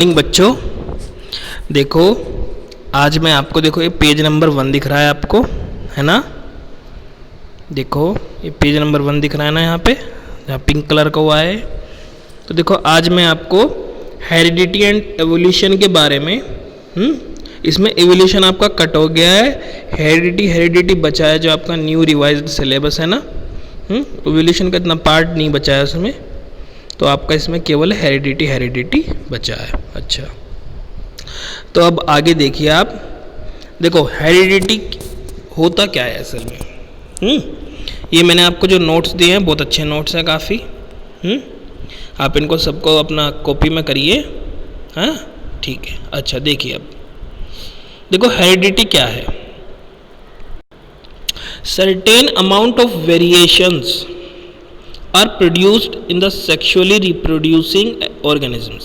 बच्चों देखो, आज मैं आपको देखो ये पेज नंबर 1 दिख रहा है आपको, है ना। देखो ये पेज नंबर 1 दिख रहा है ना, यहाँ पे जहाँ पिंक कलर का हुआ है। तो देखो आज मैं आपको हेरिडिटी एंड एवोल्यूशन के बारे में इसमें एवोल्यूशन आपका कट हो गया है, हेरिडिटी बचा है जो आपका न्यू रिवाइज्ड सिलेबस है ना। एवोल्यूशन का इतना पार्ट नहीं बचा है उसमें, तो आपका इसमें केवल हेरिडिटी बचा है। अच्छा, तो अब आगे देखिए आप। देखो हेरिडिटी होता क्या है असल में। ये मैंने आपको जो नोट्स दिए हैं बहुत अच्छे नोट्स हैं काफ़ी। आप इनको सबको अपना कॉपी में करिए, हाँ ठीक है। अच्छा देखिए, अब देखो हेरिडिटी क्या है। Certain amount of variations are produced in the sexually reproducing organisms।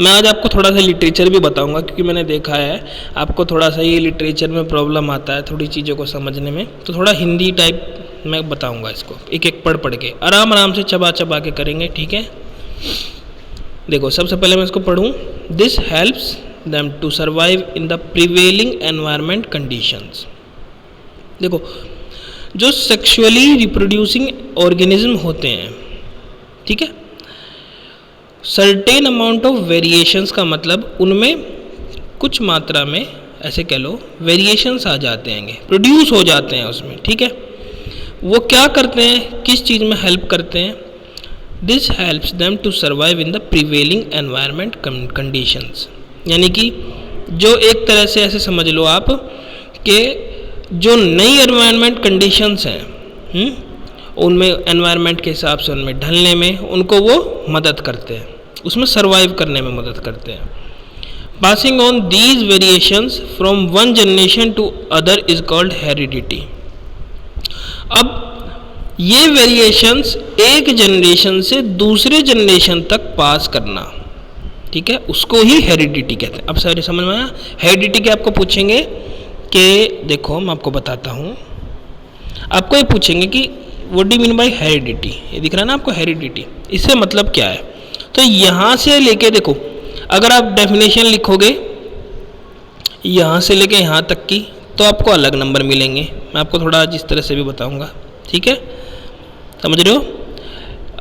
मैं आज आपको थोड़ा सा लिटरेचर भी बताऊंगा, क्योंकि मैंने देखा है आपको थोड़ा सा ये लिटरेचर में प्रॉब्लम आता है थोड़ी चीज़ों को समझने में, तो थोड़ा हिंदी टाइप मैं बताऊंगा इसको, एक एक पढ़ के आराम से चबा के करेंगे, ठीक है। देखो सबसे पहले मैं इसको पढ़ूँ। This helps them to survive in the prevailing environment conditions. देखो जो सेक्सुअली रिप्रोड्यूसिंग ऑर्गेनिज्म होते हैं, ठीक है, सर्टेन अमाउंट ऑफ वेरिएशंस का मतलब उनमें कुछ मात्रा में ऐसे कह लो वेरिएशंस आ जाते हैं, प्रोड्यूस हो जाते हैं उसमें, ठीक है। वो क्या करते हैं, किस चीज़ में हेल्प करते हैं। This helps them to survive in the prevailing environment conditions, यानी कि जो एक तरह से ऐसे समझ लो आप कि जो नई एनवायरनमेंट कंडीशंस हैं उनमें एनवायरनमेंट के हिसाब से उनमें ढलने में उनको वो मदद करते हैं, उसमें सरवाइव करने में मदद करते हैं। Passing on these variations from one generation to other is called heredity. अब ये वेरिएशंस एक जनरेशन से दूसरे जनरेशन तक पास करना, ठीक है, उसको ही हेरिडिटी कहते हैं। अब सारे समझ में आया। हेरिडिटी के आपको पूछेंगे कि देखो मैं आपको बताता हूँ, आपको ये पूछेंगे कि what do you mean by heredity. ये दिख रहा है ना आपको हेरिडिटी, इससे मतलब क्या है। तो यहाँ से लेके देखो, अगर आप डेफिनेशन लिखोगे यहाँ से लेके यहाँ तक की, तो आपको अलग नंबर मिलेंगे। मैं आपको थोड़ा जिस तरह से भी बताऊँगा, ठीक है, समझ रहे हो।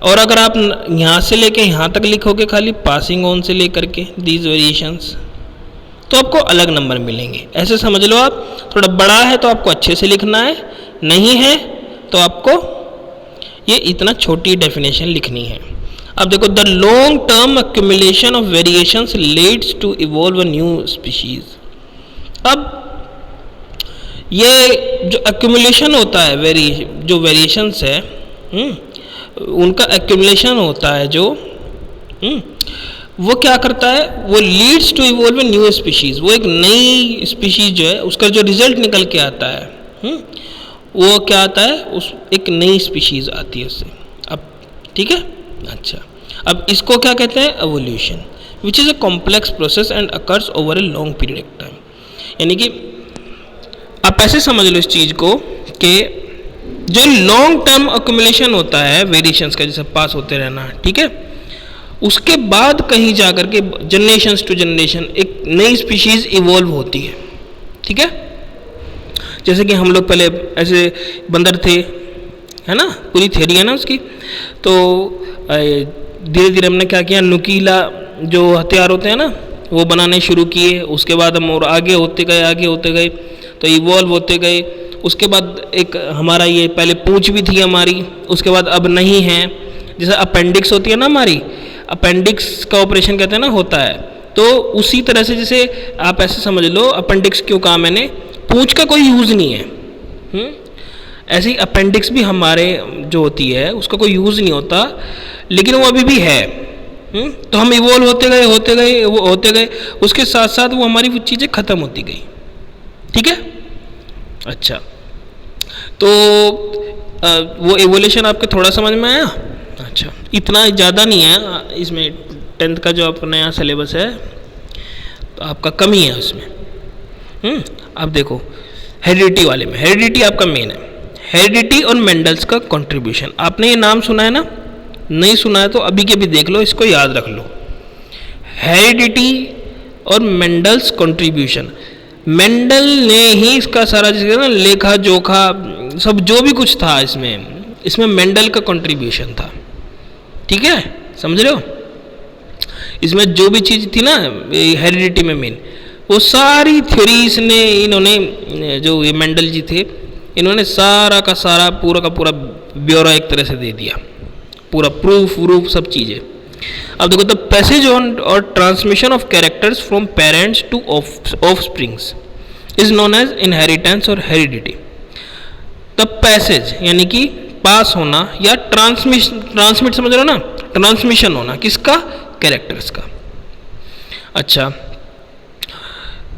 और अगर आप यहाँ से लेके यहाँ तक लिखोगे खाली पासिंग ऑन से लेकर के दीज वेरिएशंस, तो आपको अलग नंबर मिलेंगे। ऐसे समझ लो आप, थोड़ा बड़ा है तो आपको अच्छे से लिखना है, नहीं है तो आपको ये इतना छोटी डेफिनेशन लिखनी है। अब देखो, the long term accumulation of variations leads to evolve a new species. अब ये जो एक्यूमुलेशन होता है, जो वेरिएशंस है उनका एक्यूमुलेशन होता है जो वो क्या करता है, वो leads to evolve a new species. वो एक नई स्पीशीज़ जो है उसका जो रिजल्ट निकल के आता है वो क्या आता है, उस एक नई स्पीशीज़ आती है उससे। अब ठीक है, अच्छा, अब इसको क्या कहते हैं, evolution, which is a complex process and occurs over a long period of time. यानी कि आप ऐसे समझ लो इस चीज़ को कि जो लॉन्ग टर्म एक्यूमुलेशन होता है वेरिएशंस का, जैसे पास होते रहना, ठीक है, उसके बाद कहीं जाकर के जनरेशन टू जनरेशन एक नई स्पीशीज़ इवॉल्व होती है, ठीक है। जैसे कि हम लोग पहले ऐसे बंदर थे, है ना, पूरी थ्योरी है ना उसकी। तो धीरे धीरे हमने क्या किया, नुकीला जो हथियार होते हैं ना वो बनाने शुरू किए। उसके बाद हम और आगे होते गए तो इवॉल्व होते गए। उसके बाद एक हमारा ये पहले पूंछ भी थी हमारी, उसके बाद अब नहीं है। जैसे अपेंडिक्स होती है ना हमारी, अपेंडिक्स का ऑपरेशन कहते हैं ना होता है, तो उसी तरह से जैसे आप ऐसे समझ लो अपेंडिक्स क्यों कहा मैंने, पूंछ का कोई यूज़ नहीं है। ऐसे ही अपेंडिक्स भी हमारे जो होती है उसका कोई यूज़ नहीं होता, लेकिन वो अभी भी है। तो हम इवॉल्व होते गए, उसके साथ साथ वो हमारी वो चीज़ें ख़त्म होती गई, ठीक है। अच्छा, तो वो एवोल्यूशन आपके थोड़ा समझ में आया। अच्छा, इतना ज़्यादा नहीं है इसमें, 10th का जो अपना यहाँ सिलेबस है तो आपका कम ही है उसमें। अब देखो हेरिडिटी वाले में, हेरिडिटी आपका मेन है। हेरिडिटी और मेंडल्स का कंट्रीब्यूशन, आपने ये नाम सुना है ना, नहीं सुना है तो अभी के भी देख लो, इसको याद रख लो। हेरिडिटी और मेंडल्स कंट्रीब्यूशन। मेंडल ने ही इसका सारा ना लेखा जोखा सब जो भी कुछ था इसमें मेंडल का कंट्रीब्यूशन था। ठीक है, समझ रहे हो? इसमें जो भी चीज़ थी ना हेरिडिटी में मेन, वो सारी थ्योरीज ने इन्होंने, जो ये मेंडल जी थे, इन्होंने सारा का सारा पूरा का पूरा ब्यौरा एक तरह से दे दिया, पूरा प्रूफ सब चीज़ें। अब देखो, द पैसेज ऑन और transmission of characters from parents to offsprings is known as inheritance और हेरिडिटी। द पैसेज यानी कि पास होना या ट्रांसमिट समझ रहे हो ना, ट्रांसमिशन होना किसका? कैरेक्टर्स का। अच्छा,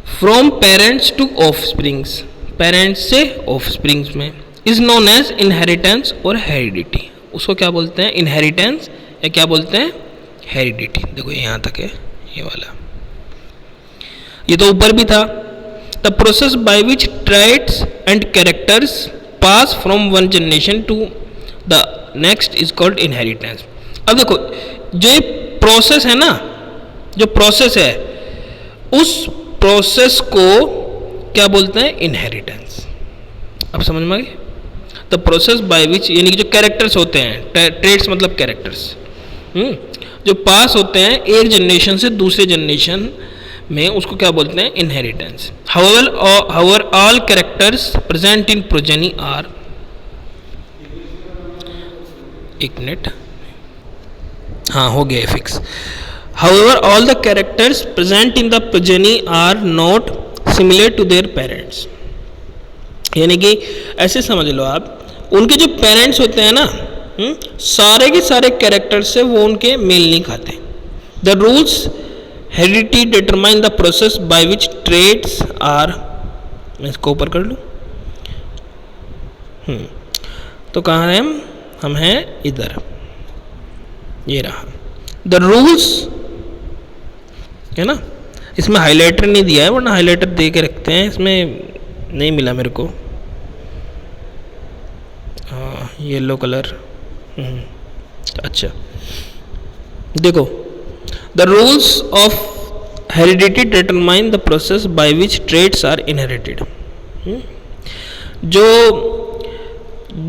from parents to offsprings, parents से ऑफस्प्रिंग्स में, इज नोन एज इनहेरिटेंस और हेरिडिटी। उसको क्या बोलते हैं? इनहेरिटेंस या क्या बोलते हैं? हेरिडिटी। देखो यहाँ तक है ये वाला, ये तो ऊपर भी था। The process by which traits and characters pass from one generation to the next is called inheritance. अब देखो, जो ये प्रोसेस है ना, जो प्रोसेस है, उस प्रोसेस को क्या बोलते हैं? इनहेरिटेंस। अब समझ में आ गई? द प्रोसेस बाय विच, यानी कि जो कैरेक्टर्स होते हैं, ट्रेट्स मतलब कैरेक्टर्स, जो पास होते हैं एक जनरेशन से दूसरे जनरेशन में, उसको क्या बोलते हैं? Inheritance. However all characters present in progeny are, एक मिनट, हाँ हो गया fix. However all the characters present in the progeny are not similar to their parents. यानी कि ऐसे समझ लो आप, उनके जो पेरेंट्स होते हैं ना, सारे के सारे कैरेक्टर्स से वो उनके मेल नहीं खाते। The rules heredity determine the process by which traits are, मैं इसको ऊपर कर लूँ, तो कहाँ हैं हम हैं इधर, ये रहा। द रूल्स है ना, इसमें हाइलाइटर नहीं दिया है, वरना हाइलाइटर दे के रखते हैं, इसमें नहीं मिला मेरे को। हाँ, येलो कलर। अच्छा देखो, the rules of heredity determine the process by which traits are inherited. जो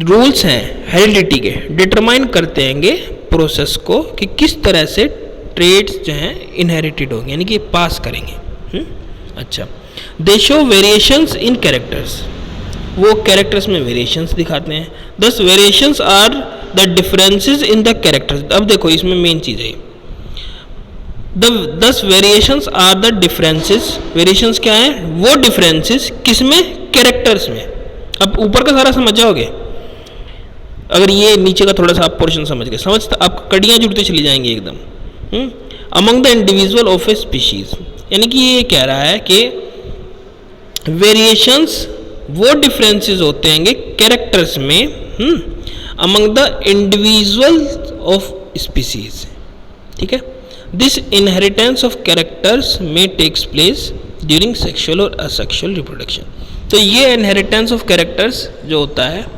रूल्स हैं हेरिडिटी के, डिटरमाइन करते हैंगे प्रोसेस को कि किस तरह से ट्रेट्स जो हैं इनहेरिटेड होंगे, यानी कि पास करेंगे। अच्छा, they show variations in characters, वो कैरेक्टर्स में वेरिएशंस दिखाते हैं। These variations are the differences in the characters. अब देखो, इसमें मेन चीज़ है, these variations are the differences. Variations क्या है? वो डिफरेंसेस किसमें? कैरेक्टर्स में। अब ऊपर का सारा समझ जाओगे, अगर ये नीचे का थोड़ा सा आप पोर्शन समझ गए, आप कड़ियाँ जुड़ते चली जाएंगी एकदम। Among the individual of A species, यानी कि ये कह रहा है कि वेरिएशंस वो डिफरेंसेस होते हैं कैरेक्टर्स में among the individual of species. ठीक है, दिस इनहेरिटेंस ऑफ कैरेक्टर्स में टेक्स प्लेस ड्यूरिंग सेक्सुअल और असेक्सुअल रिप्रोडक्शन। तो ये इनहेरिटेंस ऑफ कैरेक्टर्स जो होता है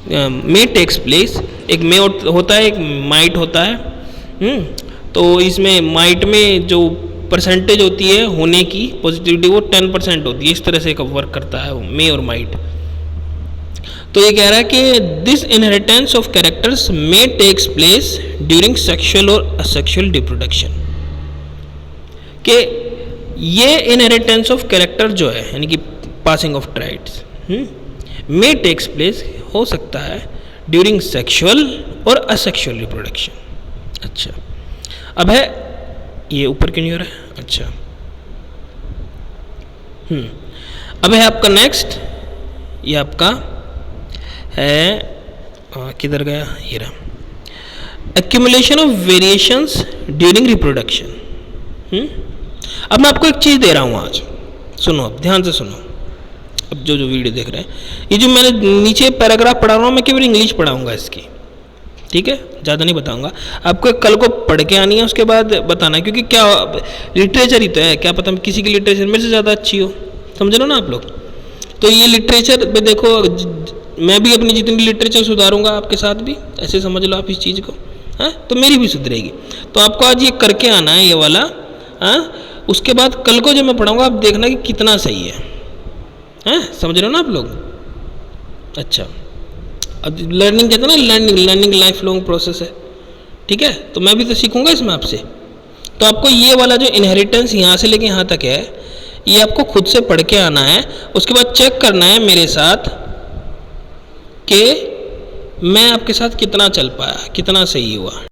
में टेक्स प्लेस, एक में होता है, एक माइट होता है। तो इसमें माइट में जो परसेंटेज होती है होने की पॉजिटिविटी, वो 10% होती है। इस तरह से वर्क करता है वो मे और माइट। तो ये कह रहा है कि this inheritance of characters may takes place during sexual और असेक्सुअल रिप्रोडक्शन, कि ये इनहेरिटेंस ऑफ कैरेक्टर जो है, यानी कि passing of traits, may takes place, हो सकता है ड्यूरिंग सेक्सुअल और असेक्सुअल रिप्रोडक्शन। अच्छा, अब है ये ऊपर क्यों नहीं हो रहा है? अच्छा, अब है आपका नेक्स्ट, ये आपका है किधर गया, ये रहा, accumulation of variations during reproduction. अब मैं आपको एक चीज़ दे रहा हूँ आज, सुनो, ध्यान से सुनो। अब जो वीडियो देख रहे हैं, ये जो मैंने नीचे पैराग्राफ पढ़ा रहा हूँ, मैं केवल इंग्लिश पढ़ाऊँगा इसकी, ठीक है, ज़्यादा नहीं बताऊँगा आपको। कल को पढ़ के आनी है, उसके बाद बताना है, क्योंकि क्या लिटरेचर ही तो है, क्या पता किसी की लिटरेचर मेरे से ज़्यादा अच्छी हो, समझ लो ना आप लोग। तो ये लिटरेचर में देखो, मैं भी अपनी जितनी लिटरेचर सुधारूंगा आपके साथ भी, ऐसे समझ लो आप इस चीज़ को, है तो मेरी भी सुधरेगी। तो आपको आज ये करके आना है, ये वाला हाँ, उसके बाद कल को जब मैं पढ़ाऊँगा आप देखना कि कितना सही है। हैं, समझ रहे हो ना आप लोग? अच्छा, अब लर्निंग कहते हैं ना, लर्निंग लाइफ लॉन्ग प्रोसेस है। ठीक है, तो मैं भी तो सीखूंगा इसमें आपसे। तो आपको ये वाला जो इनहेरिटेंस यहाँ से लेके यहाँ तक है, ये आपको खुद से पढ़ के आना है। उसके बाद चेक करना है मेरे साथ कि मैं आपके साथ कितना चल पाया, कितना सही हुआ।